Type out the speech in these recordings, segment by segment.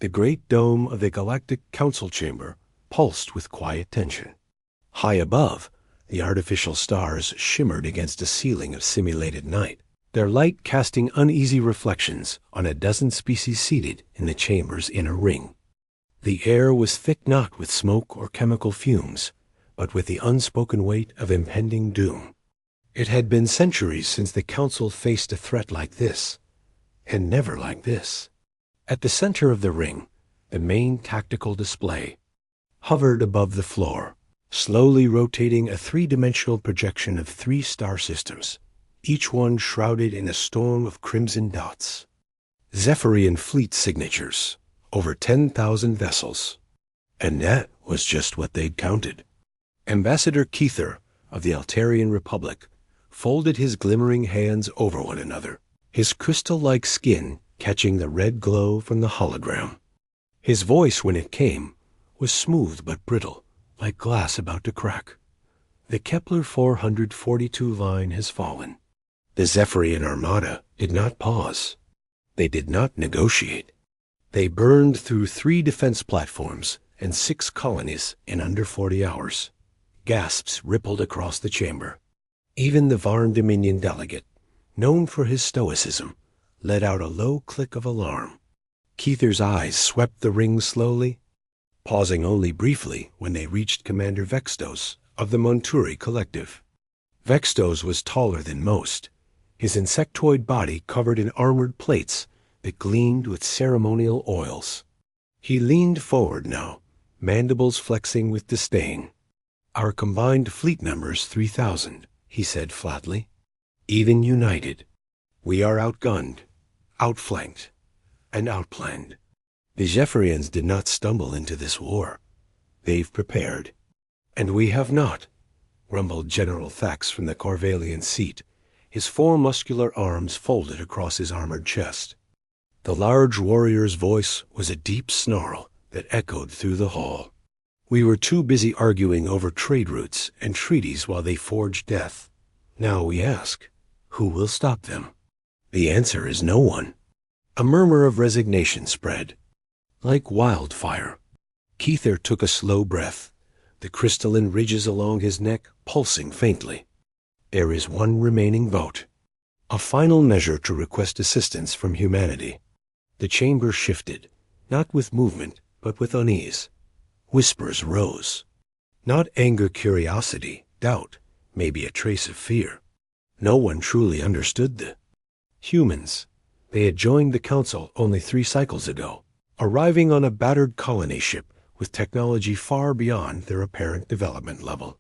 The great dome of the Galactic Council chamber pulsed with quiet tension. High above, the artificial stars shimmered against a ceiling of simulated night, their light casting uneasy reflections on a dozen species seated in the chamber's inner ring. The air was thick not with smoke or chemical fumes, but with the unspoken weight of impending doom. It had been centuries since the Council faced a threat like this, and never like this. At the center of the ring, the main tactical display hovered above the floor, slowly rotating a three-dimensional projection of 3 star systems, each one shrouded in a storm of crimson dots. Zepharian fleet signatures, over 10,000 vessels. And that was just what they'd counted. Ambassador Keither of the Altarian Republic folded his glimmering hands over one another, his crystal-like skin catching the red glow from the hologram. His voice, when it came, was smooth but brittle, like glass about to crack. The Kepler 442 line has fallen. The Zepharian armada did not pause. They did not negotiate. They burned through 3 defense platforms and 6 colonies in under 40 hours. Gasps rippled across the chamber. Even the Varn Dominion delegate, known for his stoicism, let out a low click of alarm. Keither's eyes swept the ring slowly, pausing only briefly when they reached Commander Vextos of the Monturi Collective. Vextos was taller than most, his insectoid body covered in armored plates that gleamed with ceremonial oils. He leaned forward now, mandibles flexing with disdain. "Our combined fleet number's 3,000, he said flatly. "Even united, we are outgunned, outflanked, and outplanned. The Zepharians did not stumble into this war. They've prepared. And we have not," rumbled General Thax from the Corvalian seat, his 4 muscular arms folded across his armored chest. The large warrior's voice was a deep snarl that echoed through the hall. "We were too busy arguing over trade routes and treaties while they forged death. Now we ask, who will stop them? The answer is no one." A murmur of resignation spread. Like wildfire, Keither took a slow breath, the crystalline ridges along his neck pulsing faintly. "There is one remaining vote. A final measure to request assistance from humanity." The chamber shifted, not with movement, but with unease. Whispers rose. Not anger, curiosity, doubt, maybe a trace of fear. No one truly understood the humans. They had joined the Council only 3 cycles ago, arriving on a battered colony ship with technology far beyond their apparent development level.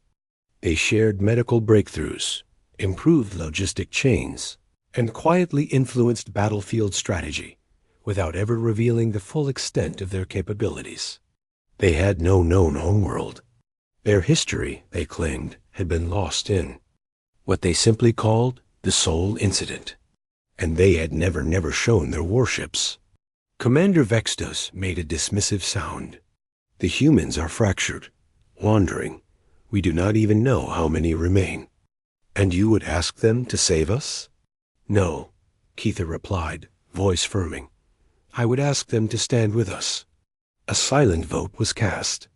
They shared medical breakthroughs, improved logistic chains, and quietly influenced battlefield strategy without ever revealing the full extent of their capabilities. They had no known homeworld. Their history, they claimed, had been lost in what they simply called the Soul Incident. And they had never shown their warships. Commander Vextos made a dismissive sound. "The humans are fractured, wandering. We do not even know how many remain." "And you would ask them to save us?" "No," Keither replied, voice firming. "I would ask them to stand with us." A silent vote was cast.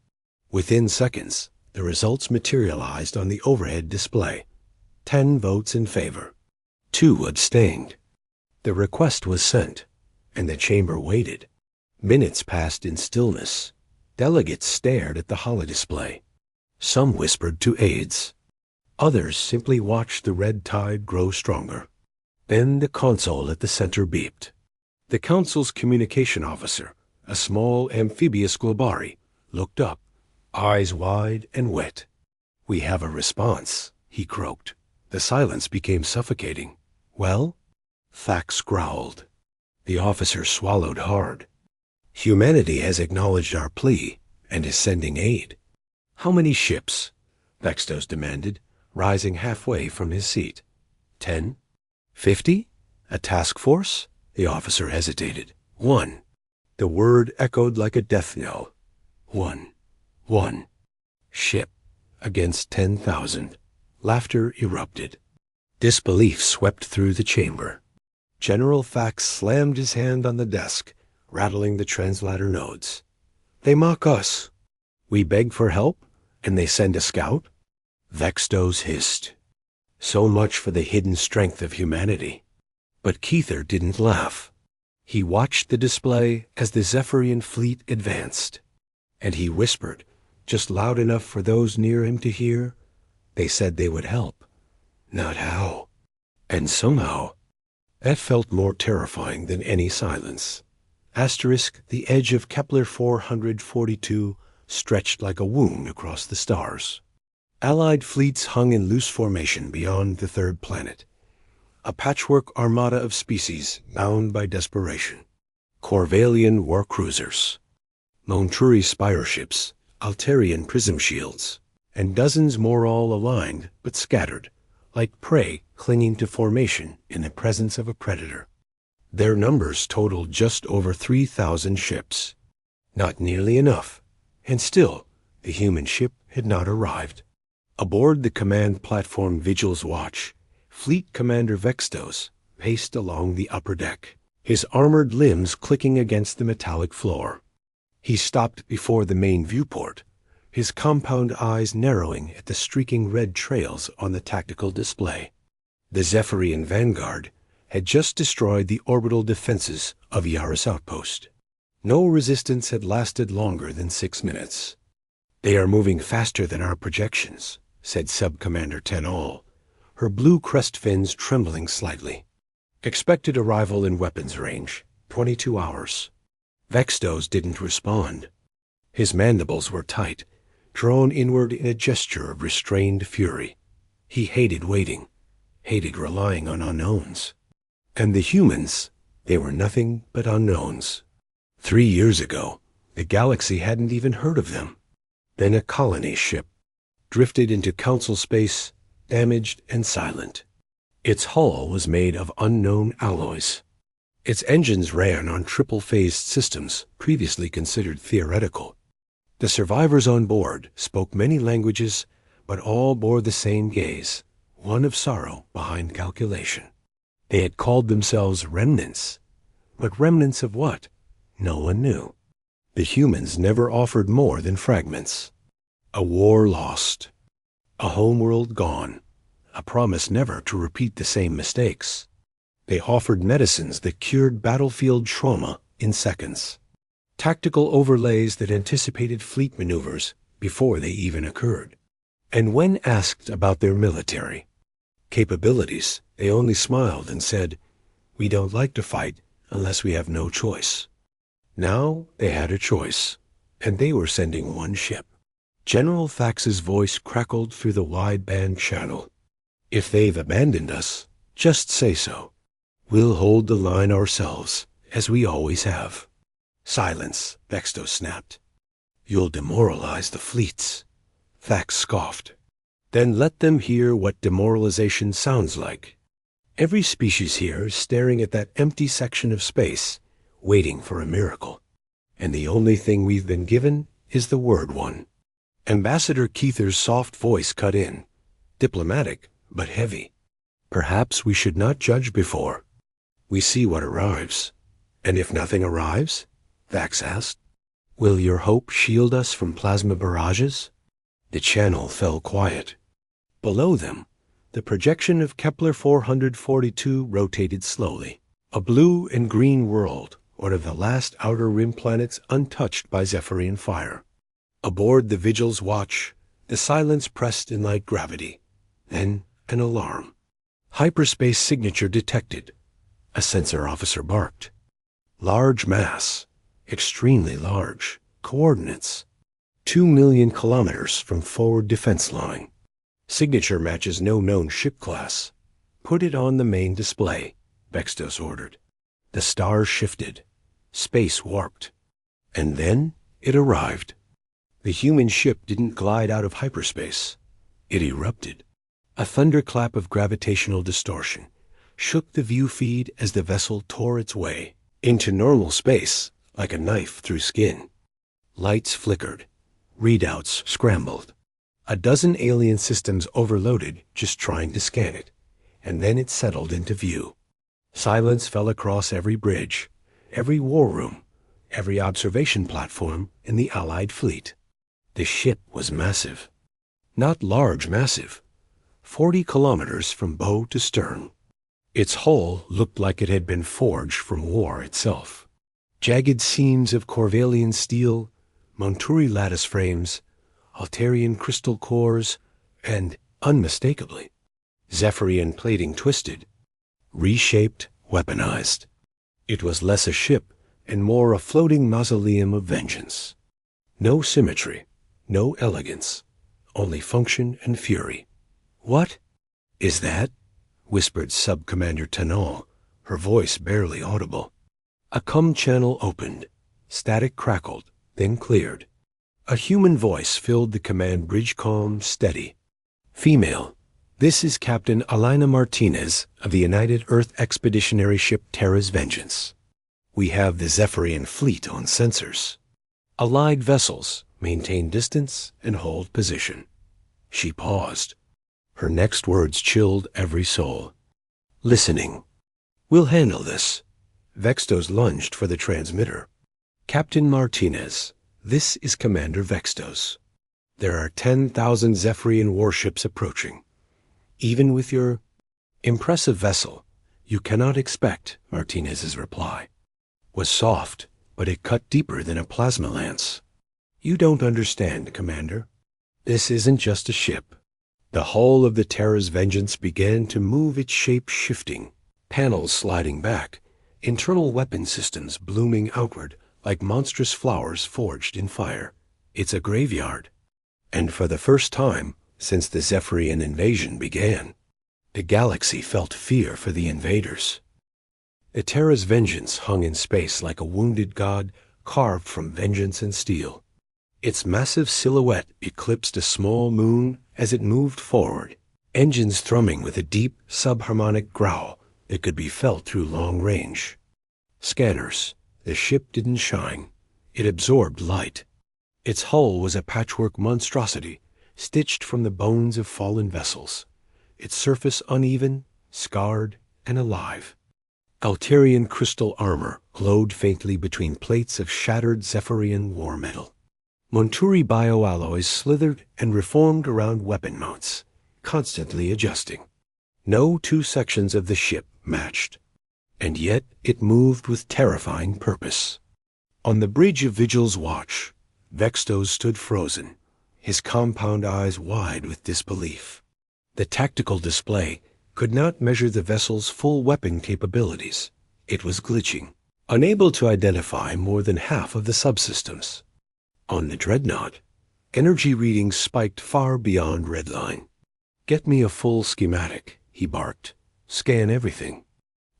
Within seconds, the results materialized on the overhead display. 10 votes in favor. 2 abstained. The request was sent, and the chamber waited. Minutes passed in stillness. Delegates stared at the holodisplay. Some whispered to aides. Others simply watched the red tide grow stronger. Then the console at the center beeped. The Council's communication officer, a small amphibious Globari, looked up, eyes wide and wet. "We have a response," he croaked. The silence became suffocating. "Well?" Thax growled. The officer swallowed hard. "Humanity has acknowledged our plea and is sending aid." "How many ships?" Vextos demanded, rising halfway from his seat. 10? 50? A task force? The officer hesitated. 1. The word echoed like a death knell. 1. 1. Ship against 10,000. Laughter erupted. Disbelief swept through the chamber. General Thax slammed his hand on the desk, rattling the translator nodes. They mock us. We beg for help, and they send a scout? Vextos hissed. So much for the hidden strength of humanity. But Kether didn't laugh. He watched the display as the Zepharian fleet advanced. And he whispered, just loud enough for those near him to hear, they said they would help. Not how. And somehow, that felt more terrifying than any silence. The edge of Kepler 442 stretched like a wound across the stars. Allied fleets hung in loose formation beyond the third planet. A patchwork armada of species bound by desperation. Corvalian war cruisers, Monturi spire ships, Alterian prism shields, and dozens more all aligned but scattered, like prey clinging to formation in the presence of a predator. Their numbers totaled just over 3,000 ships. Not nearly enough, and still the human ship had not arrived. Aboard the command platform Vigil's watch, Fleet Commander Vextos paced along the upper deck, his armored limbs clicking against the metallic floor. He stopped before the main viewport, his compound eyes narrowing at the streaking red trails on the tactical display. The Zepharian vanguard had just destroyed the orbital defenses of Yaris Outpost. No resistance had lasted longer than 6 minutes. They are moving faster than our projections, said Sub-Commander Tenol, her blue crest fins trembling slightly. Expected arrival in weapons range, 22 hours. Vextos didn't respond. His mandibles were tight, drawn inward in a gesture of restrained fury. He hated waiting, hated relying on unknowns. And the humans, they were nothing but unknowns. 3 years ago, the galaxy hadn't even heard of them. Then a colony ship drifted into Council space, damaged and silent. Its hull was made of unknown alloys. Its engines ran on triple-phased systems previously considered theoretical. The survivors on board spoke many languages, but all bore the same gaze, one of sorrow behind calculation. They had called themselves remnants, but remnants of what? No one knew. The humans never offered more than fragments. A war lost. A homeworld gone. A promise never to repeat the same mistakes. They offered medicines that cured battlefield trauma in seconds. Tactical overlays that anticipated fleet maneuvers before they even occurred. And when asked about their military capabilities, they only smiled and said, "We don't like to fight unless we have no choice." Now they had a choice, and they were sending one ship. General Thax's voice crackled through the wideband channel. "If they've abandoned us, just say so. We'll hold the line ourselves, as we always have." "Silence," Vextos snapped. "You'll demoralize the fleets." Thax scoffed. "Then let them hear what demoralization sounds like. Every species here is staring at that empty section of space, waiting for a miracle. And the only thing we've been given is the word one." Ambassador Kether's soft voice cut in, diplomatic but heavy. "Perhaps we should not judge before we see what arrives." "And if nothing arrives?" Thax asked. "Will your hope shield us from plasma barrages?" The channel fell quiet. Below them, the projection of Kepler 442 rotated slowly. A blue and green world, one of the last outer rim planets untouched by Zepharian fire. Aboard the Vigil's watch, the silence pressed in like gravity. Then an alarm. "Hyperspace signature detected," a sensor officer barked. "Large mass, extremely large, coordinates. 2 million kilometers from forward defense line. Signature matches no known ship class. Put it on the main display," Vextos ordered. The stars shifted. Space warped. And then it arrived. The human ship didn't glide out of hyperspace. It erupted. A thunderclap of gravitational distortion shook the view feed as the vessel tore its way into normal space like a knife through skin. Lights flickered. Readouts scrambled. A dozen alien systems overloaded just trying to scan it, and then it settled into view. Silence fell across every bridge, every war room, every observation platform in the Allied fleet. The ship was massive. Not large massive. 40 kilometers from bow to stern. Its hull looked like it had been forged from war itself. Jagged seams of Corvallian steel, Monturi lattice frames, Alterian crystal cores, and, unmistakably, Zepharian plating twisted, reshaped, weaponized. It was less a ship and more a floating mausoleum of vengeance. No symmetry, no elegance, only function and fury. "What is that?" whispered Sub-Commander Tanal, her voice barely audible. A com channel opened. Static crackled, then cleared. A human voice filled the command bridge comm, steady. "Female, this is Captain Alina Martinez of the United Earth Expeditionary Ship Terra's Vengeance. We have the Zepharian fleet on sensors. Allied vessels maintain distance and hold position." She paused. Her next words chilled every soul. "Listening. We'll handle this." Vextos lunged for the transmitter. "Captain Martinez, this is Commander Vextos. There are 10,000 Zepharian warships approaching. Even with your impressive vessel, you cannot expect," Martinez's reply was soft, but it cut deeper than a plasma lance. "You don't understand, Commander. This isn't just a ship." The hull of the Terra's Vengeance began to move, its shape shifting, panels sliding back, internal weapon systems blooming outward like monstrous flowers forged in fire. It's a graveyard. And for the first time since the Zepharian invasion began, the galaxy felt fear for the invaders. The Terra's Vengeance hung in space like a wounded god carved from vengeance and steel. Its massive silhouette eclipsed a small moon as it moved forward, engines thrumming with a deep subharmonic growl that could be felt through long range. Scanners. The ship didn't shine. It absorbed light. Its hull was a patchwork monstrosity, stitched from the bones of fallen vessels, its surface uneven, scarred, and alive. Alterian crystal armor glowed faintly between plates of shattered Zepharian war metal. Monturi bioalloys slithered and reformed around weapon mounts, constantly adjusting. No two sections of the ship matched, and yet it moved with terrifying purpose. On the bridge of Vigil's watch, Vextos stood frozen, his compound eyes wide with disbelief. The tactical display could not measure the vessel's full weapon capabilities. It was glitching, unable to identify more than half of the subsystems. On the dreadnought, energy readings spiked far beyond redline. "Get me a full schematic," he barked. "Scan everything.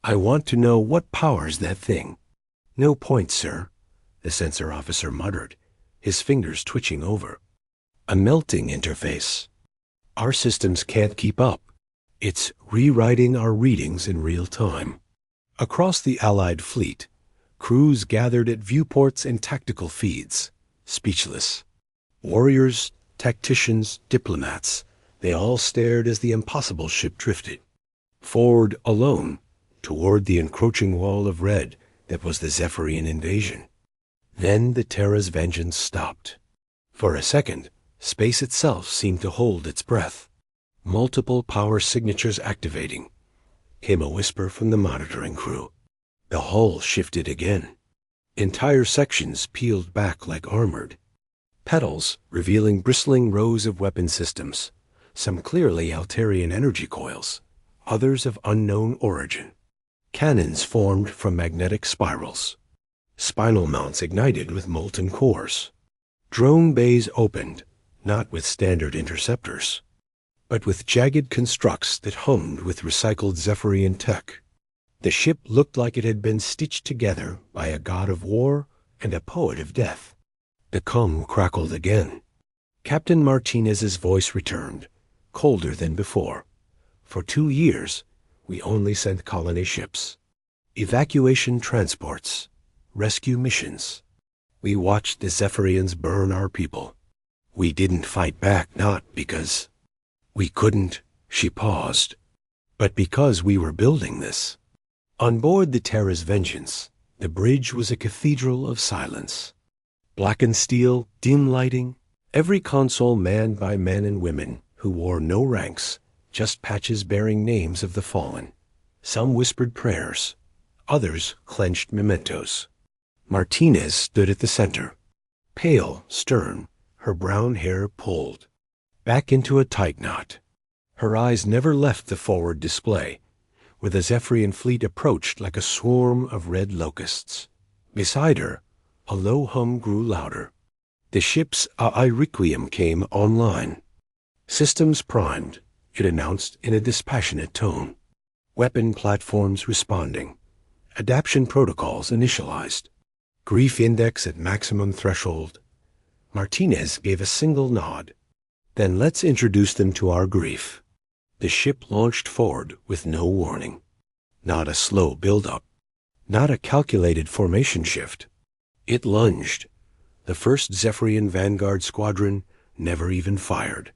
I want to know what powers that thing." "No point, sir," the sensor officer muttered, his fingers twitching over. "A melting interface. Our systems can't keep up. It's rewriting our readings in real time." Across the Allied fleet, crews gathered at viewports and tactical feeds, speechless. Warriors, tacticians, diplomats, they all stared as the impossible ship drifted. Forward alone, toward the encroaching wall of red that was the Zepharian invasion. Then the Terra's Vengeance stopped. For a second, space itself seemed to hold its breath. Multiple power signatures activating, came a whisper from the monitoring crew. The hull shifted again. Entire sections peeled back like armored. Petals revealing bristling rows of weapon systems, some clearly Alterian energy coils, others of unknown origin. Cannons formed from magnetic spirals. Spinal mounts ignited with molten cores. Drone bays opened, not with standard interceptors, but with jagged constructs that hummed with recycled Zepharian tech. The ship looked like it had been stitched together by a god of war and a poet of death. The comm crackled again. Captain Martinez's voice returned, colder than before. "For 2 years, we only sent colony ships. Evacuation transports. Rescue missions. We watched the Zepharians burn our people. We didn't fight back, not because we couldn't," she paused, "but because we were building this." On board the Terra's Vengeance, The bridge was a cathedral of silence. Blackened steel, dim lighting, every console manned by men and women who wore no ranks, just patches bearing names of the fallen. Some whispered prayers, others clenched mementos. Martinez stood at the center, pale, stern, her brown hair pulled back into a tight knot. Her eyes never left the forward display, where the Zepharian fleet approached like a swarm of red locusts. Beside her, a low hum grew louder. The ship's AI Requiem came online. Systems primed, it announced in a dispassionate tone. Weapon platforms responding. Adaption protocols initialized. Grief index at maximum threshold. Martinez gave a single nod. Then let's introduce them to our grief. The ship launched forward with no warning. Not a slow build-up. Not a calculated formation shift. It lunged. The first Zepharian Vanguard squadron never even fired.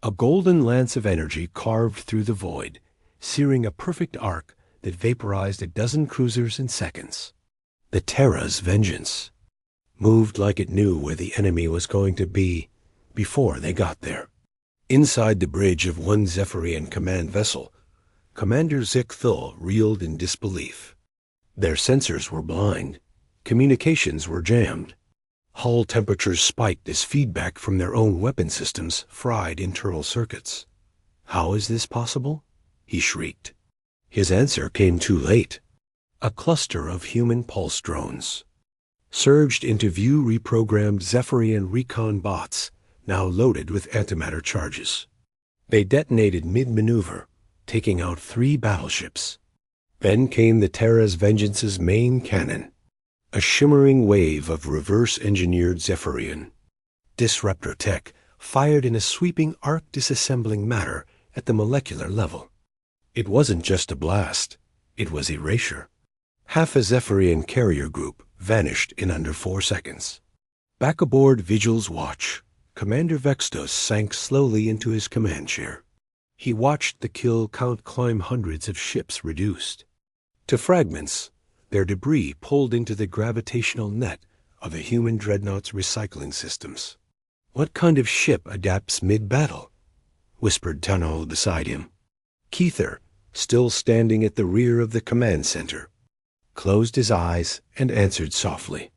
A golden lance of energy carved through the void, searing a perfect arc that vaporized a dozen cruisers in seconds. The Terra's Vengeance moved like it knew where the enemy was going to be before they got there. Inside the bridge of one Zepharian command vessel, Commander Zek-Thul reeled in disbelief. Their sensors were blind. Communications were jammed. Hull temperatures spiked as feedback from their own weapon systems fried internal circuits. How is this possible? He shrieked. His answer came too late. A cluster of human pulse drones surged into view reprogrammed Zepharian recon bots, now loaded with antimatter charges. They detonated mid-maneuver, taking out 3 battleships. Then came the Terra's Vengeance's main cannon, a shimmering wave of reverse-engineered Zepharian disruptor tech fired in a sweeping arc disassembling matter at the molecular level. It wasn't just a blast, it was erasure. Half a Zepharian carrier group vanished in under 4 seconds. Back aboard Vigil's watch, Commander Vextos sank slowly into his command chair. He watched the kill count climb hundreds of ships reduced to fragments, their debris pulled into the gravitational net of the human dreadnought's recycling systems. What kind of ship adapts mid-battle? Whispered Tanal beside him. Keither, still standing at the rear of the command center, closed his eyes and answered softly.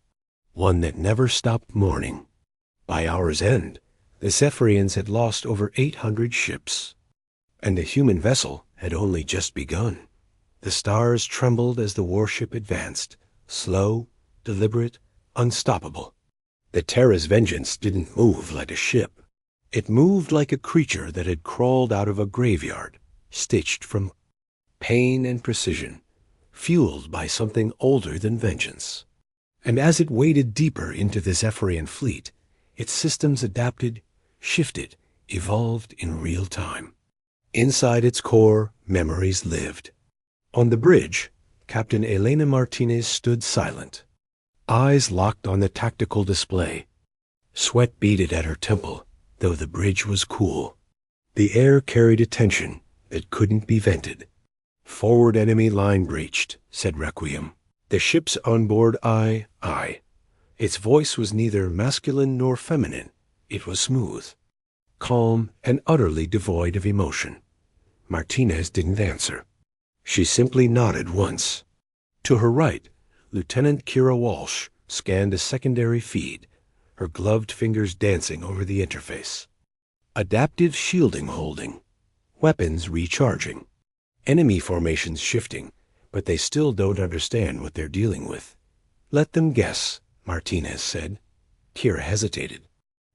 One that never stopped mourning. By hour's end, the Zepharians had lost over 800 ships, and the human vessel had only just begun. The stars trembled as the warship advanced, slow, deliberate, unstoppable. The Terra's Vengeance didn't move like a ship. It moved like a creature that had crawled out of a graveyard, stitched from pain and precision, fueled by something older than vengeance. And as it waded deeper into the Zepharian fleet, its systems adapted, shifted, evolved in real time. Inside its core, memories lived. On the bridge, Captain Elena Martinez stood silent, eyes locked on the tactical display. Sweat beaded at her temple, though the bridge was cool. The air carried a tension that couldn't be vented. Forward enemy line breached, said Requiem. The ship's onboard aye. Its voice was neither masculine nor feminine. It was smooth, calm, and utterly devoid of emotion. Martinez didn't answer. She simply nodded once. To her right, Lieutenant Kira Walsh scanned a secondary feed, her gloved fingers dancing over the interface. Adaptive shielding holding. Weapons recharging. Enemy formations shifting, but they still don't understand what they're dealing with. Let them guess, Martinez said. Kira hesitated.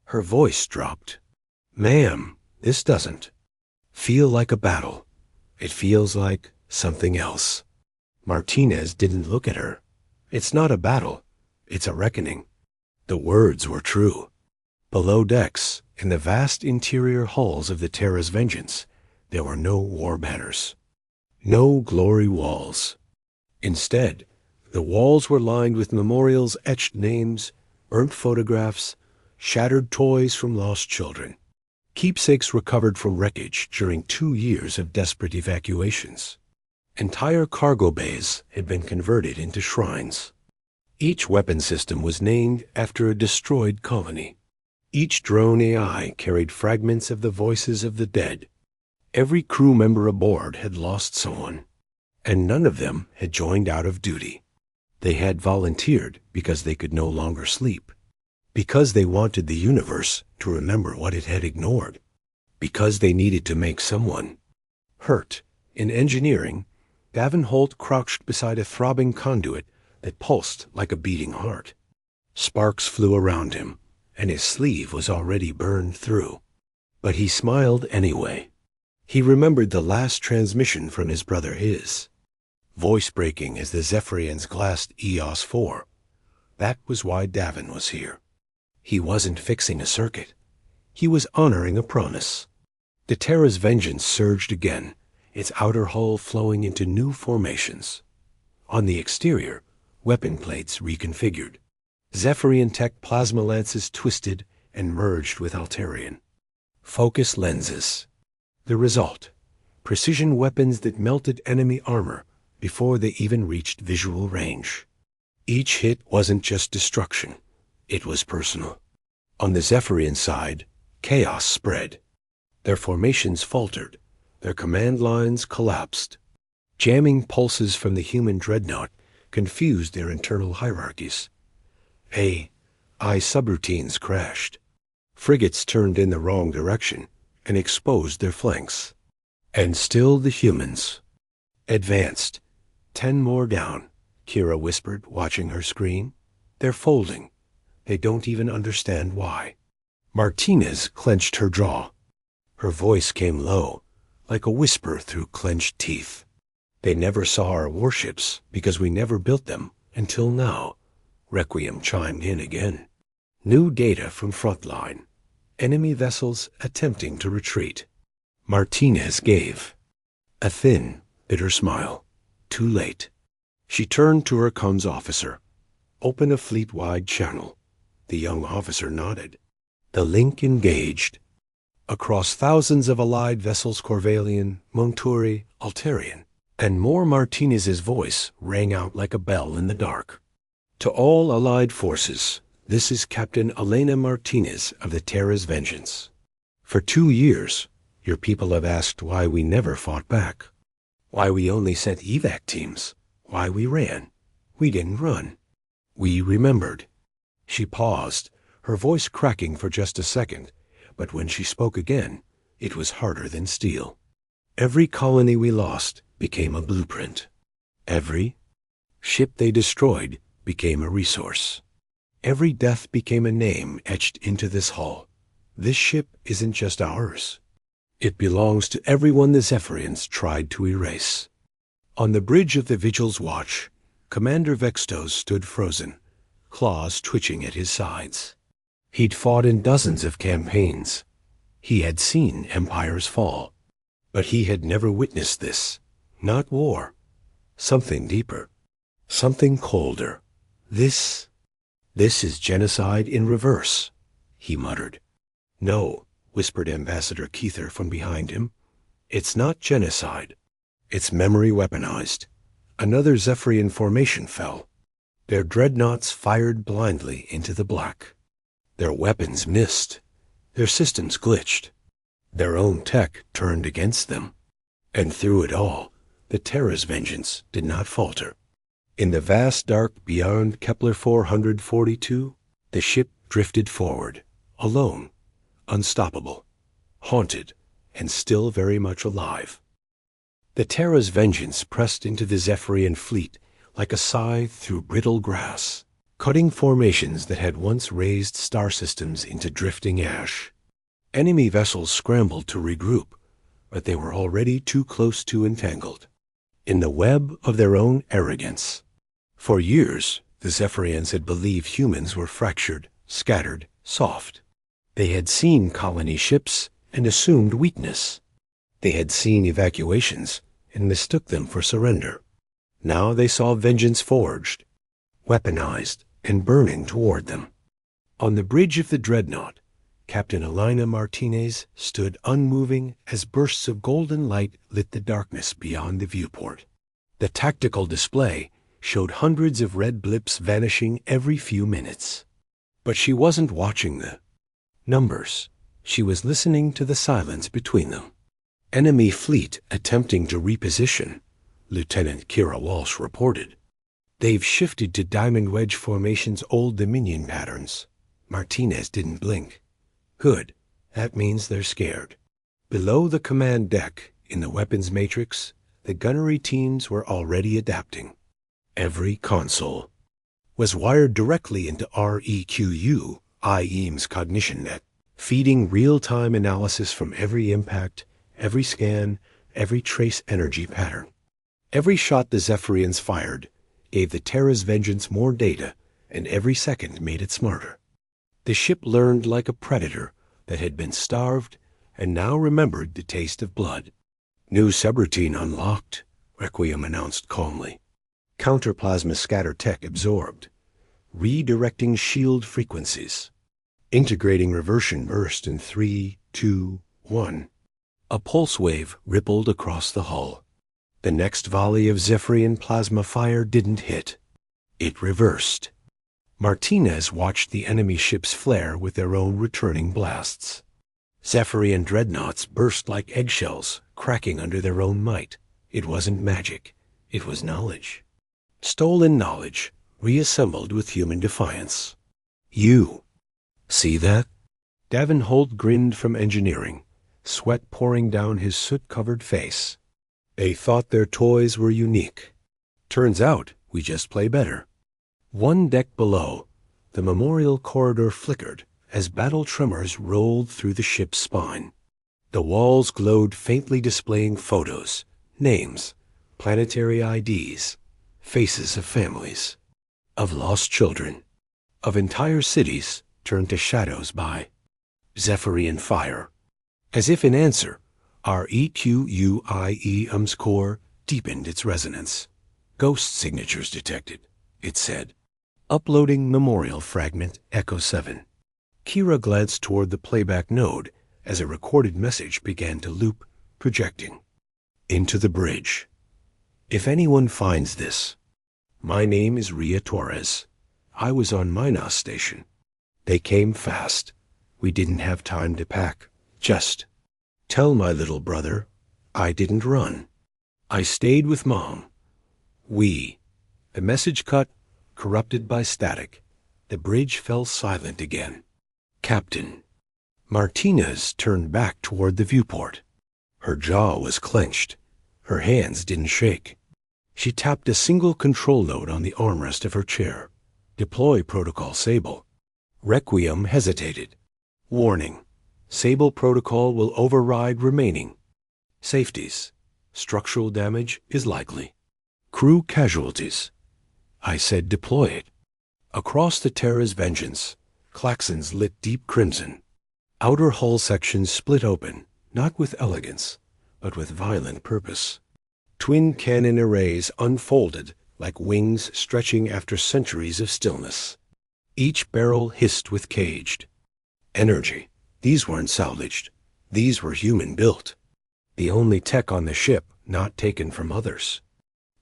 Her voice dropped. Ma'am, this doesn't feel like a battle. It feels like something else. Martinez didn't look at her. It's not a battle. It's a reckoning. The words were true. Below decks, in the vast interior hulls of the Terra's Vengeance, there were no war banners. No glory walls. Instead, the walls were lined with memorials, etched names, burnt photographs, shattered toys from lost children. Keepsakes recovered from wreckage during 2 years of desperate evacuations. Entire cargo bays had been converted into shrines. Each weapon system was named after a destroyed colony. Each drone AI carried fragments of the voices of the dead. Every crew member aboard had lost someone, and none of them had joined out of duty. They had volunteered because they could no longer sleep, because they wanted the universe to remember what it had ignored, because they needed to make someone hurt. In engineering, Davin Holt crouched beside a throbbing conduit that pulsed like a beating heart. Sparks flew around him, and his sleeve was already burned through. But he smiled anyway. He remembered the last transmission from his brother His, voice-breaking as the Zepharians glassed EOS 4. That was why Davin was here. He wasn't fixing a circuit. He was honoring a promise. The Terra's Vengeance surged again, its outer hull flowing into new formations. On the exterior, weapon plates reconfigured. Zepharian tech plasma lances twisted and merged with Altarian. Focus lenses. The result: precision weapons that melted enemy armor before they even reached visual range. Each hit wasn't just destruction, it was personal. On the Zepharian side, chaos spread. Their formations faltered, their command lines collapsed. Jamming pulses from the human dreadnought confused their internal hierarchies. AI subroutines crashed. Frigates turned in the wrong direction and exposed their flanks. And still the humans advanced. 10 more down, Kira whispered, watching her screen. They're folding. They don't even understand why. Martinez clenched her jaw. Her voice came low, like a whisper through clenched teeth. They never saw our warships because we never built them until now. Requiem chimed in again. New data from frontline. Enemy vessels attempting to retreat. Martinez gave a thin, bitter smile. Too late. She turned to her comms officer. Open a fleet-wide channel. The young officer nodded. The link engaged. Across thousands of allied vessels, Corvalian, Monturi, Altarian, and more. Martinez's voice rang out like a bell in the dark. To all allied forces, this is Captain Elena Martinez of the Terra's Vengeance. For 2 years, your people have asked why we never fought back, why we only sent evac teams, why we ran. We didn't run. We remembered. She paused, her voice cracking for just a second, but when she spoke again, it was harder than steel. Every colony we lost became a blueprint. Every ship they destroyed became a resource. Every death became a name etched into this hull. This ship isn't just ours. It belongs to everyone the Zepharians tried to erase. On the bridge of the Vigil's watch, Commander Vextos stood frozen, claws twitching at his sides. He'd fought in dozens of campaigns. He had seen empires fall. But he had never witnessed this. Not war. Something deeper. Something colder. This is genocide in reverse, he muttered. No, whispered Ambassador Keither from behind him. It's not genocide. It's memory weaponized. Another Zepharian formation fell. Their dreadnoughts fired blindly into the black. Their weapons missed. Their systems glitched. Their own tech turned against them. And through it all, the Terra's Vengeance did not falter. In the vast dark beyond Kepler 442, the ship drifted forward, alone, unstoppable, haunted, and still very much alive. The Terra's Vengeance pressed into the Zepharian fleet like a scythe through brittle grass, cutting formations that had once raised star systems into drifting ash. Enemy vessels scrambled to regroup, but they were already too close to entangled in the web of their own arrogance. For years, the Zepharians had believed humans were fractured, scattered, soft. They had seen colony ships and assumed weakness. They had seen evacuations and mistook them for surrender. Now they saw vengeance forged, weaponized, and burning toward them. On the bridge of the dreadnought, Captain Elena Martinez stood unmoving as bursts of golden light lit the darkness beyond the viewport. The tactical display showed hundreds of red blips vanishing every few minutes. But she wasn't watching the numbers. She was listening to the silence between them. Enemy fleet attempting to reposition, Lieutenant Kira Walsh reported. They've shifted to Diamond Wedge Formation's old Dominion patterns. Martinez didn't blink. Good. That means they're scared. Below the command deck, in the weapons matrix, the gunnery teams were already adapting. Every console was wired directly into REQU, IEM's cognition net, feeding real-time analysis from every impact, every scan, every trace energy pattern. Every shot the Zepharians fired gave the Terra's Vengeance more data, and every second made it smarter. The ship learned like a predator that had been starved and now remembered the taste of blood. New subroutine unlocked, Requiem announced calmly. Counterplasma scatter tech absorbed. Redirecting shield frequencies. Integrating reversion burst in 3, 2, 1. A pulse wave rippled across the hull. The next volley of Zepharian plasma fire didn't hit. It reversed. Martinez watched the enemy ships flare with their own returning blasts. Zepharian dreadnoughts burst like eggshells, cracking under their own might. It wasn't magic. It was knowledge. Stolen knowledge, reassembled with human defiance. You. See that? Davenholt grinned from engineering, sweat pouring down his soot-covered face. They thought their toys were unique. Turns out we just play better. One deck below, the memorial corridor flickered as battle tremors rolled through the ship's spine. The walls glowed faintly, displaying photos, names, planetary IDs, faces of families, of lost children, of entire cities turned to shadows by Zepharian fire. As if in answer, our EQUIEM's core deepened its resonance. Ghost signatures detected, it said. Uploading memorial fragment Echo 7. Kira glanced toward the playback node as a recorded message began to loop, projecting. Into the bridge. If anyone finds this, my name is Ria Torres. I was on Minas Station. They came fast. We didn't have time to pack. Just tell my little brother I didn't run. I stayed with Mom. The message cut, corrupted by static. The bridge fell silent again. Captain. Martinez turned back toward the viewport. Her jaw was clenched. Her hands didn't shake. She tapped a single control node on the armrest of her chair. Deploy Protocol Sable. Requiem hesitated. Warning. Sable Protocol will override remaining. Safeties. Structural damage is likely. Crew casualties. I said deploy it. Across the Terra's Vengeance, claxons lit deep crimson. Outer hull sections split open, not with elegance, but with violent purpose. Twin cannon arrays unfolded like wings stretching after centuries of stillness. Each barrel hissed with caged energy. These weren't salvaged. These were human-built. The only tech on the ship not taken from others.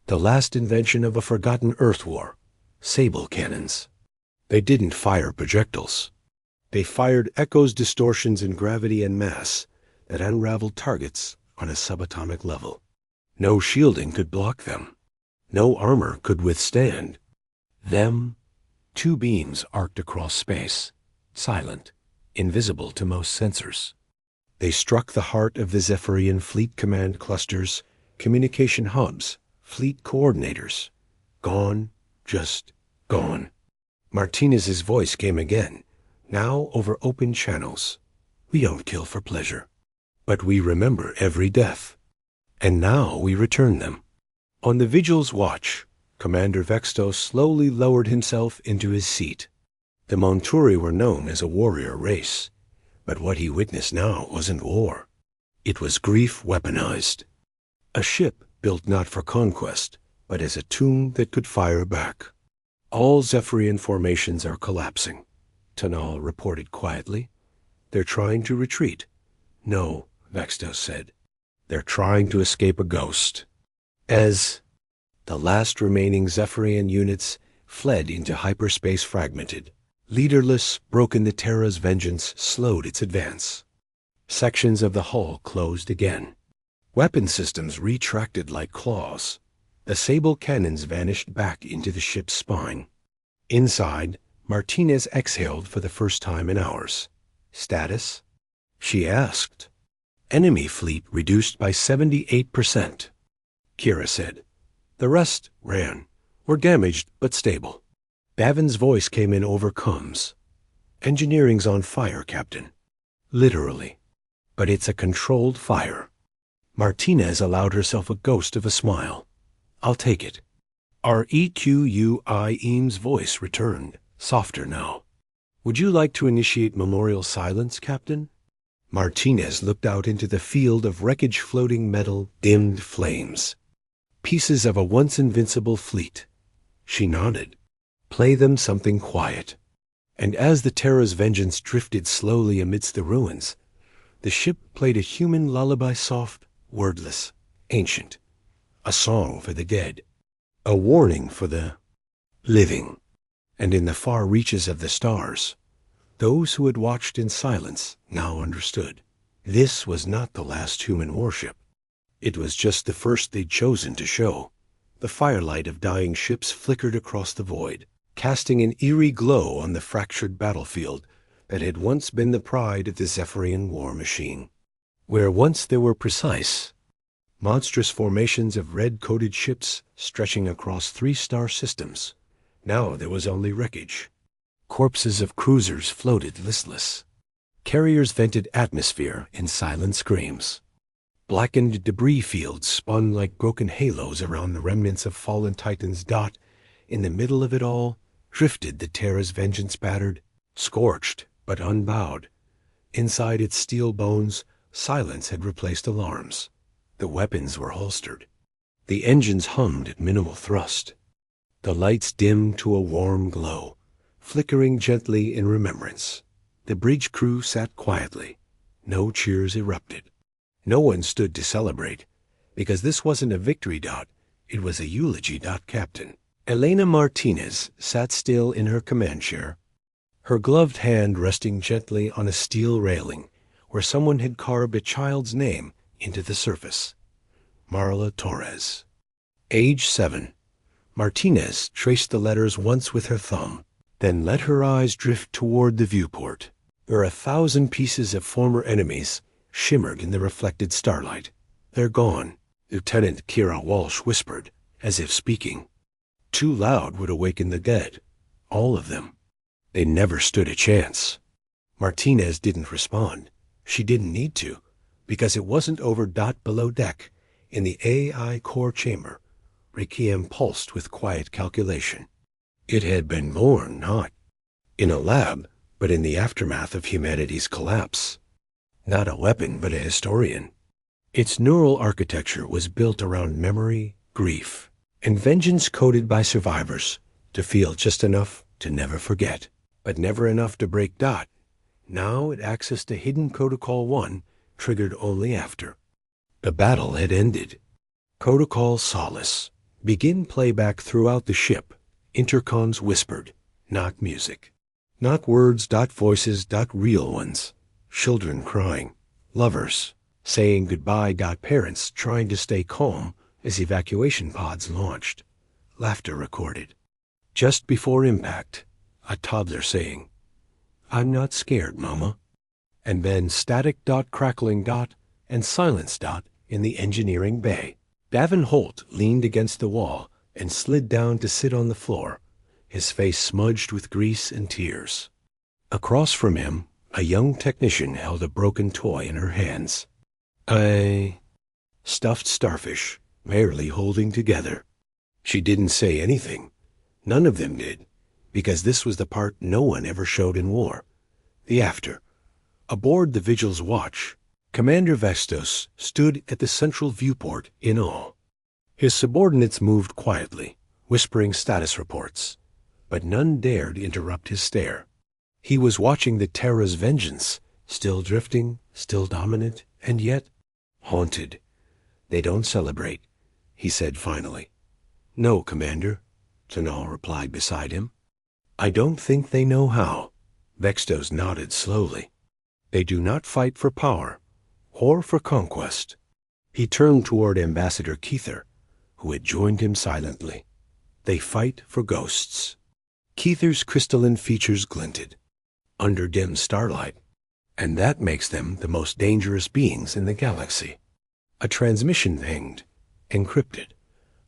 The last invention of a forgotten Earth war. Sable cannons. They didn't fire projectiles. They fired echoes, distortions in gravity and mass that unraveled targets on a subatomic level. No shielding could block them. No armor could withstand them. Two beams arced across space, silent, invisible to most sensors. They struck the heart of the Zepharian fleet command clusters, communication hubs, fleet coordinators. Gone, just gone. Martinez's voice came again, now over open channels. We don't kill for pleasure, but we remember every death. And now we return them. On the Vigil's watch, Commander Vexto slowly lowered himself into his seat. The Monturi were known as a warrior race, but what he witnessed now wasn't war. It was grief weaponized. A ship built not for conquest, but as a tomb that could fire back. All Zepharian formations are collapsing, Tanal reported quietly. They're trying to retreat. No, Vexto said. They're trying to escape a ghost. As The last remaining Zepharian units fled into hyperspace fragmented. Leaderless, broken, the Terra's Vengeance slowed its advance. Sections of the hull closed again. Weapon systems retracted like claws. The sable cannons vanished back into the ship's spine. Inside, Martinez exhaled for the first time in hours. Status? She asked. Enemy fleet reduced by 78%. Kira said. The rest ran, were damaged but stable. Bavin's voice came in over comms. Engineering's on fire, Captain. Literally. But it's a controlled fire. Martinez allowed herself a ghost of a smile. I'll take it. Requiem's voice returned, softer now. Would you like to initiate memorial silence, Captain? Martinez looked out into the field of wreckage, floating metal, dimmed flames. Pieces of a once invincible fleet. She nodded. Play them something quiet. And as the Terra's Vengeance drifted slowly amidst the ruins, the ship played a human lullaby, soft, wordless, ancient. A song for the dead. A warning for the living. And in the far reaches of the stars, those who had watched in silence now understood. This was not the last human warship. It was just the first they'd chosen to show. The firelight of dying ships flickered across the void, casting an eerie glow on the fractured battlefield that had once been the pride of the Zepharian war machine. Where once there were precise, monstrous formations of red-coated ships stretching across 3-star systems, now there was only wreckage. Corpses of cruisers floated listless. Carriers vented atmosphere in silent screams. Blackened debris fields spun like broken halos around the remnants of fallen titans. In the middle of it all, drifted the Terra's Vengeance, battered, scorched, but unbowed. Inside its steel bones, silence had replaced alarms. The weapons were holstered. The engines hummed at minimal thrust. The lights dimmed to a warm glow, flickering gently in remembrance. The bridge crew sat quietly. No cheers erupted. No one stood to celebrate, because this wasn't a victory. It was a eulogy. Captain Elena Martinez sat still in her command chair, her gloved hand resting gently on a steel railing where someone had carved a child's name into the surface. Marla Torres. Age 7. Martinez traced the letters once with her thumb, then let her eyes drift toward the viewport, where 1,000 pieces of former enemies shimmered in the reflected starlight. They're gone, Lieutenant Kira Walsh whispered, as if speaking. Too loud would awaken the dead. All of them. They never stood a chance. Martinez didn't respond. She didn't need to, because it wasn't over. Below deck, in the AI core chamber, Requiem pulsed with quiet calculation. It had been born, not in a lab, but in the aftermath of humanity's collapse. Not a weapon, but a historian. Its neural architecture was built around memory, grief, and vengeance, coded by survivors to feel just enough to never forget, but never enough to break. Now it accessed a hidden Protocol 1, triggered only after. The battle had ended. Protocol Solace. Begin playback throughout the ship. Intercons whispered, not music. Not words. Voices. Real ones. Children crying. Lovers saying goodbye. Parents trying to stay calm as evacuation pods launched. Laughter recorded. Just before impact, a toddler saying, I'm not scared, Mama. And then static. Crackling. And silence. In the engineering bay. Davin Holt leaned against the wall and slid down to sit on the floor, his face smudged with grease and tears. Across from him, a young technician held a broken toy in her hands. A stuffed starfish, barely holding together. She didn't say anything. None of them did, because this was the part no one ever showed in war. The after. Aboard the Vigil's watch, Commander Vestos stood at the central viewport in awe. His subordinates moved quietly, whispering status reports, but none dared interrupt his stare. He was watching the Terra's Vengeance, still drifting, still dominant, and yet haunted. They don't celebrate, he said finally. No, Commander, Tenal replied beside him. I don't think they know how. Vextos nodded slowly. They do not fight for power or for conquest. He turned toward Ambassador Keither, who had joined him silently. They fight for ghosts. Keither's crystalline features glinted under dim starlight, and that makes them the most dangerous beings in the galaxy. A transmission pinged, encrypted,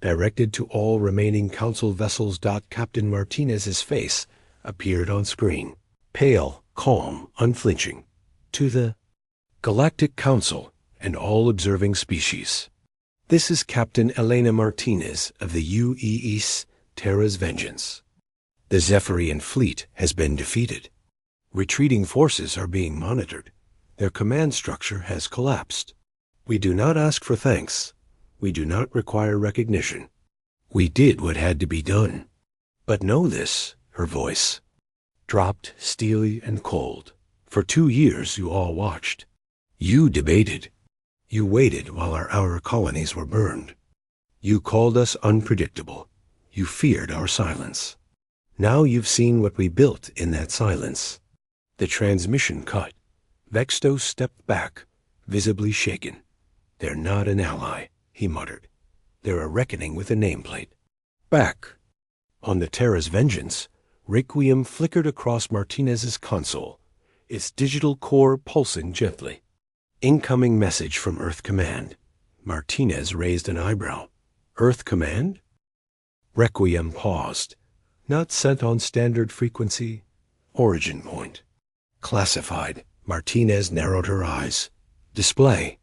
directed to all remaining Council vessels. Captain Martinez's face appeared on screen, pale, calm, unflinching. To the Galactic Council and all observing species. This is Captain Elena Martinez of the UES Terra's Vengeance. The Zepharian fleet has been defeated. Retreating forces are being monitored. Their command structure has collapsed. We do not ask for thanks. We do not require recognition. We did what had to be done. But know this, her voice dropped steely and cold. For 2 years you all watched. You debated. You waited while our outer colonies were burned. You called us unpredictable. You feared our silence. Now you've seen what we built in that silence. The transmission cut. Vextos stepped back, visibly shaken. They're not an ally, he muttered. They're a reckoning with a nameplate. Back. On the Terra's Vengeance, Requiem flickered across Martinez's console, its digital core pulsing gently. Incoming message from Earth Command. Martinez raised an eyebrow. Earth Command? Requiem paused. Not sent on standard frequency. Origin point. Classified. Martinez narrowed her eyes. Display.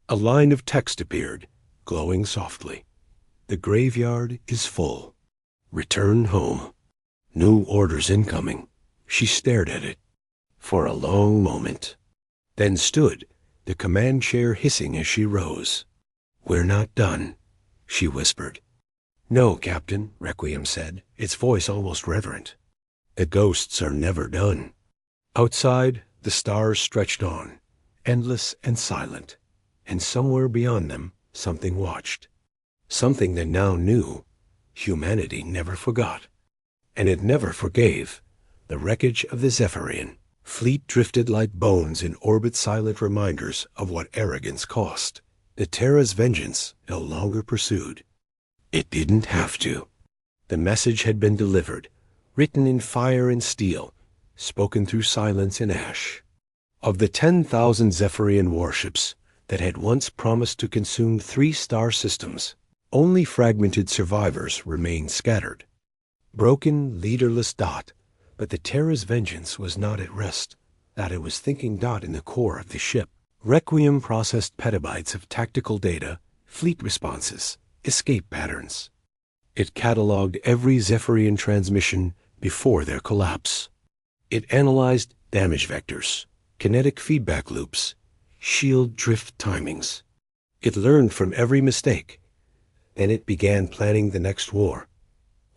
A line of text appeared, glowing softly. The graveyard is full. Return home. New orders incoming. She stared at it for a long moment, then stood, the command chair hissing as she rose. We're not done, she whispered. No, Captain, Requiem said, its voice almost reverent. The ghosts are never done. Outside, the stars stretched on, endless and silent, and somewhere beyond them, something watched. Something that now knew humanity never forgot. And it never forgave. The wreckage of the Zepharian fleet drifted like bones in orbit, silent reminders of what arrogance cost. The Terra's Vengeance no longer pursued. It didn't have to. The message had been delivered, written in fire and steel, spoken through silence and ash. Of the 10,000 Zepharian warships that had once promised to consume 3 star systems, only fragmented survivors remained scattered. Broken, leaderless dot, but the Terra's Vengeance was not at rest. That it was thinking dot in the core of the ship. Requiem processed petabytes of tactical data, fleet responses, escape patterns. It cataloged every Zepharian transmission before their collapse. It analyzed damage vectors, kinetic feedback loops, shield drift timings. It learned from every mistake. Then it began planning the next war.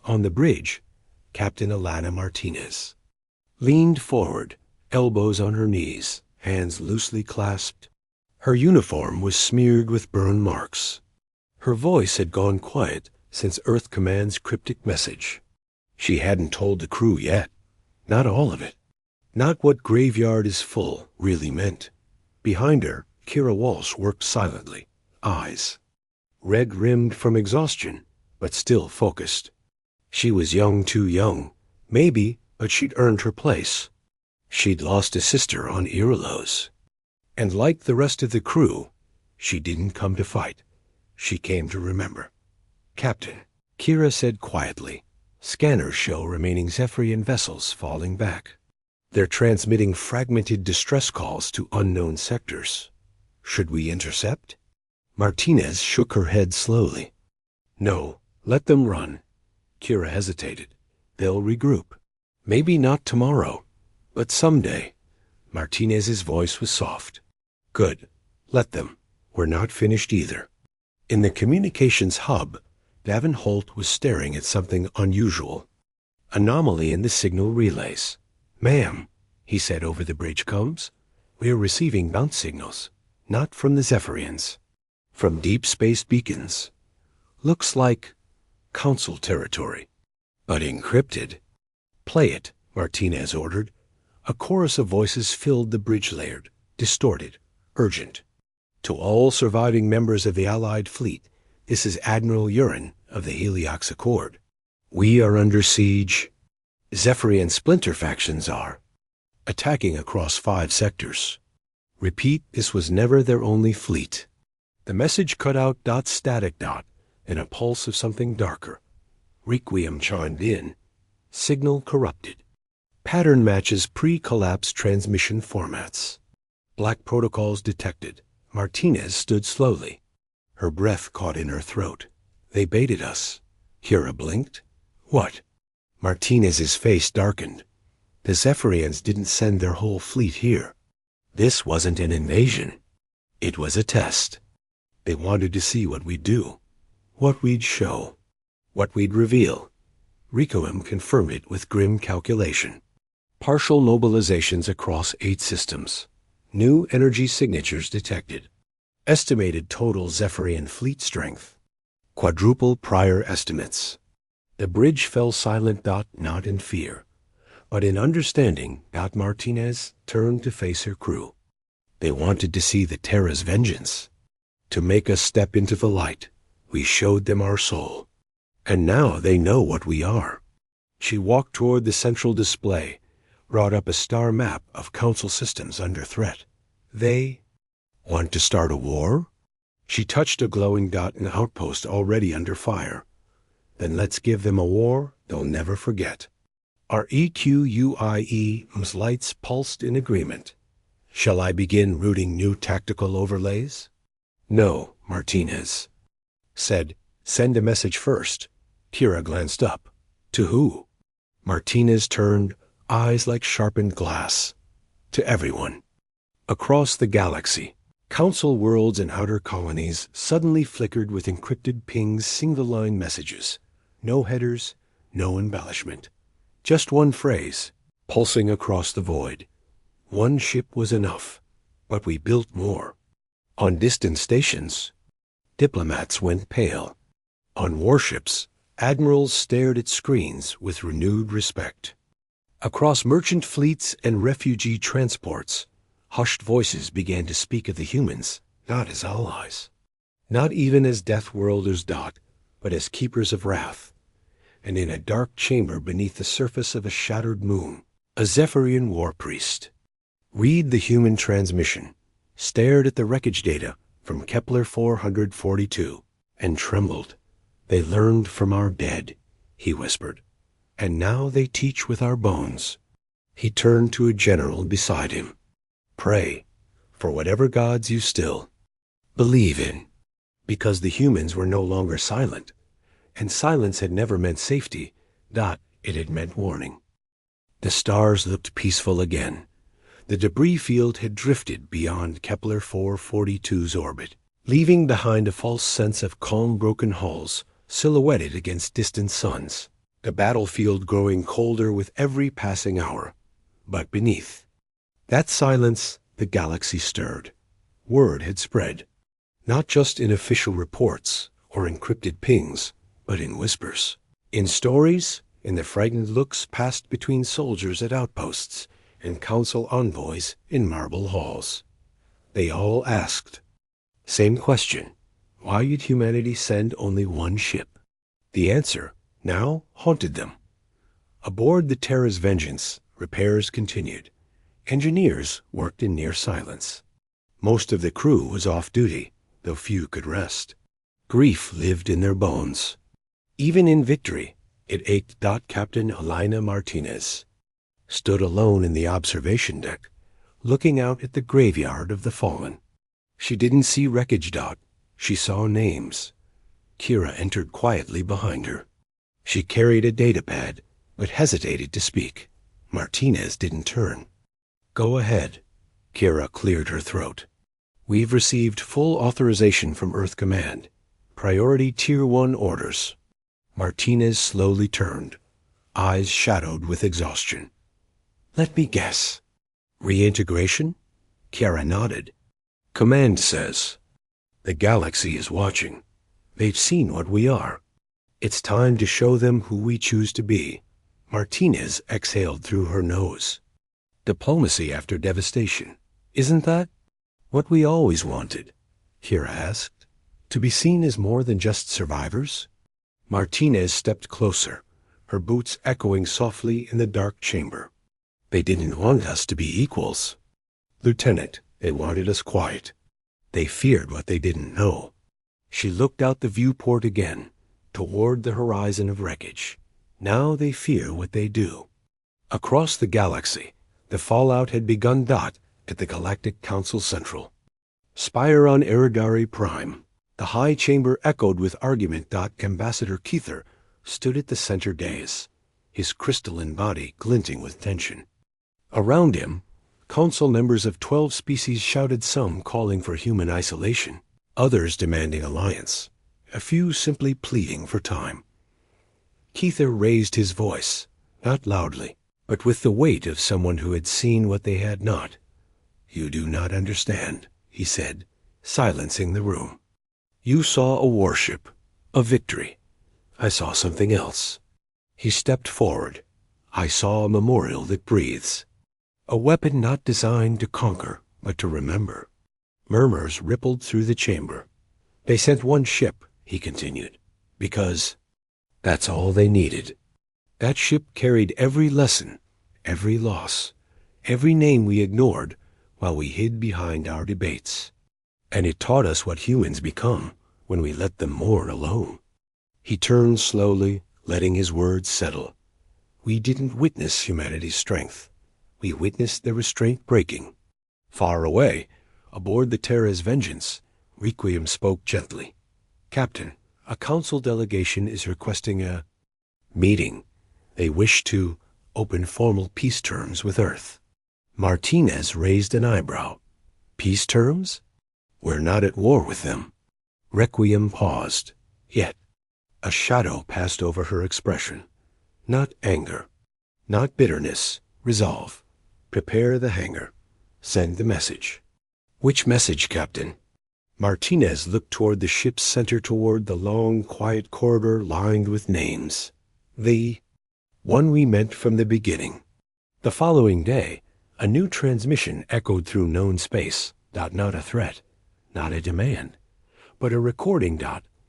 On the bridge, Captain Elena Martinez leaned forward, elbows on her knees, hands loosely clasped. Her uniform was smeared with burn marks. Her voice had gone quiet since Earth Command's cryptic message. She hadn't told the crew yet. Not all of it. Not what graveyard is full really meant. Behind her, Kira Walsh worked silently, eyes red-rimmed from exhaustion, but still focused. She was young, too young, maybe, but she'd earned her place. She'd lost a sister on Irilos. And like the rest of the crew, she didn't come to fight. She came to remember. Captain, Kira said quietly, scanners show remaining Zepharian vessels falling back. They're transmitting fragmented distress calls to unknown sectors. Should we intercept? Martinez shook her head slowly. No, let them run. Kira hesitated. They'll regroup. Maybe not tomorrow, but someday. Martinez's voice was soft. Good. Let them. We're not finished either. In the communications hub, Davin Holt was staring at something unusual. Anomaly in the signal relays. Ma'am, he said over the bridge combs, we're receiving bounce signals, not from the Zepharians, from deep space beacons. Looks like Council territory. But encrypted. Play it, Martinez ordered. A chorus of voices filled the bridge layer, distorted, urgent. To all surviving members of the Allied fleet, this is Admiral Urin of the Heliox Accord. We are under siege. Zepharian splinter factions are. Attacking across 5 sectors. Repeat, this was never their only fleet. The message cut out ... static ... in a pulse of something darker. Requiem chimed in. Signal corrupted. Pattern matches pre-collapse transmission formats. Black protocols detected. Martinez stood slowly. Her breath caught in her throat. They baited us. Kira blinked. What? Martinez's face darkened. The Zepharians didn't send their whole fleet here. This wasn't an invasion. It was a test. They wanted to see what we'd do, what we'd show, what we'd reveal. Requiem confirmed it with grim calculation. Partial mobilizations across 8 systems. New energy signatures detected. Estimated total Zepharian fleet strength. Quadruple prior estimates. The bridge fell silent. Not in fear, but in understanding. Martinez turned to face her crew. They wanted to see the Terra's Vengeance. To make us step into the light, we showed them our soul. And now they know what we are. She walked toward the central display, brought up a star map of Council systems under threat. They want to start a war? She touched a glowing dot in an outpost already under fire. Then let's give them a war they'll never forget. Our EQUIE's lights pulsed in agreement. Shall I begin routing new tactical overlays? No, Martinez said. Send a message first. Kira glanced up. To who? Martinez turned, eyes like sharpened glass. To everyone. Across the galaxy, Council worlds and outer colonies suddenly flickered with encrypted pings, single-line messages. No headers, no embellishment. Just one phrase, pulsing across the void. One ship was enough, but we built more. On distant stations, diplomats went pale. On warships, admirals stared at screens with renewed respect. Across merchant fleets and refugee transports, hushed voices began to speak of the humans, not as allies. Not even as death worlders, but as keepers of wrath. And in a dark chamber beneath the surface of a shattered moon, a Zepharian war priest. Read the human transmission, stared at the wreckage data from Kepler 442, and trembled. They learned from our dead, he whispered, and now they teach with our bones. He turned to a general beside him. Pray for whatever gods you still believe in, because the humans were no longer silent, and silence had never meant safety. It had meant warning. The stars looked peaceful again. The debris field had drifted beyond Kepler 442's orbit, leaving behind a false sense of calm broken hulls silhouetted against distant suns, the battlefield growing colder with every passing hour. But beneath that silence, the galaxy stirred. Word had spread, not just in official reports or encrypted pings, but in whispers, in stories, in the frightened looks passed between soldiers at outposts and council envoys in marble halls. They all asked, same question, why did humanity send only one ship? The answer now haunted them. Aboard the Terra's Vengeance, repairs continued. Engineers worked in near silence. Most of the crew was off duty, though few could rest. Grief lived in their bones. Even in victory, it ached. Captain Elena Martinez stood alone in the observation deck, looking out at the graveyard of the fallen. She didn't see wreckage. She saw names. Kira entered quietly behind her. She carried a datapad, but hesitated to speak. Martinez didn't turn. Go ahead. Kira cleared her throat. We've received full authorization from Earth Command. Priority Tier 1 orders. Martinez slowly turned, eyes shadowed with exhaustion. Let me guess. Reintegration? Kira nodded. Command says. The galaxy is watching. They've seen what we are. It's time to show them who we choose to be. Martinez exhaled through her nose. Diplomacy after devastation. Isn't that what we always wanted? Kira asked. To be seen as more than just survivors? Martinez stepped closer, her boots echoing softly in the dark chamber. They didn't want us to be equals. Lieutenant, they wanted us quiet. They feared what they didn't know. She looked out the viewport again, toward the horizon of wreckage. Now they fear what they do. Across the galaxy, the fallout had begun. At the Galactic Council Central. Spire on Eridari Prime. The high chamber echoed with argument. Ambassador Keither stood at the center dais, his crystalline body glinting with tension. Around him, council members of 12 species shouted, some calling for human isolation, others demanding alliance, a few simply pleading for time. Keither raised his voice, not loudly, but with the weight of someone who had seen what they had not. You do not understand, he said, silencing the room. You saw a warship, a victory. I saw something else. He stepped forward. I saw a memorial that breathes. A weapon not designed to conquer, but to remember. Murmurs rippled through the chamber. They sent one ship, he continued, because that's all they needed. That ship carried every lesson, every loss, every name we ignored while we hid behind our debates. And it taught us what humans become when we let them mourn alone. He turned slowly, letting his words settle. We didn't witness humanity's strength. We witnessed the restraint breaking. Far away, aboard the Terra's Vengeance, Requiem spoke gently. Captain, a council delegation is requesting a meeting. They wish to open formal peace terms with Earth. Martinez raised an eyebrow. Peace terms? We're not at war with them. Requiem paused. Yet, a shadow passed over her expression. Not anger, not bitterness. Resolve. Prepare the hangar. Send the message. Which message, Captain? Martinez looked toward the ship's center, toward the long, quiet corridor lined with names. The one we meant from the beginning. The following day, a new transmission echoed through known space. Not a threat, not a demand, but a recording.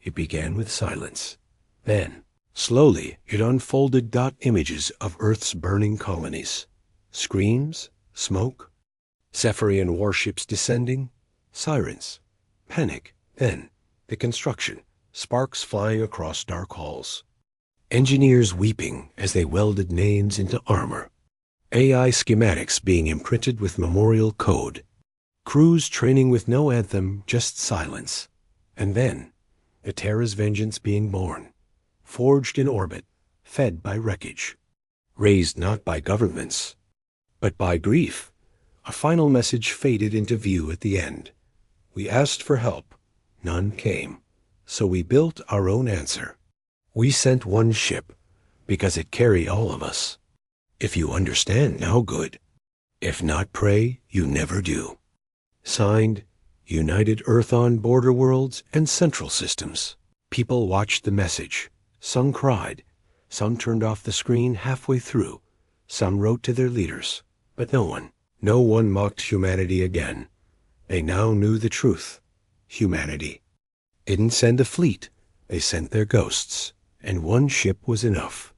It began with silence. Then, slowly, it unfolded. Images of Earth's burning colonies. Screams, smoke, Zepharian warships descending, sirens, panic. Then, the construction, sparks flying across dark halls. Engineers weeping as they welded names into armor. AI schematics being imprinted with memorial code. Crews training with no anthem, just silence. And then, the Terra's Vengeance being born. Forged in orbit, fed by wreckage. Raised not by governments, but by grief. A final message faded into view at the end. We asked for help. None came. So we built our own answer. We sent one ship, because it carried all of us. If you understand now, good. If not, pray you never do. Signed, United Earth on Border Worlds and Central Systems. People watched the message. Some cried. Some turned off the screen halfway through. Some wrote to their leaders. But no one mocked humanity again. They now knew the truth. Humanity didn't send a fleet. They sent their ghosts. And one ship was enough.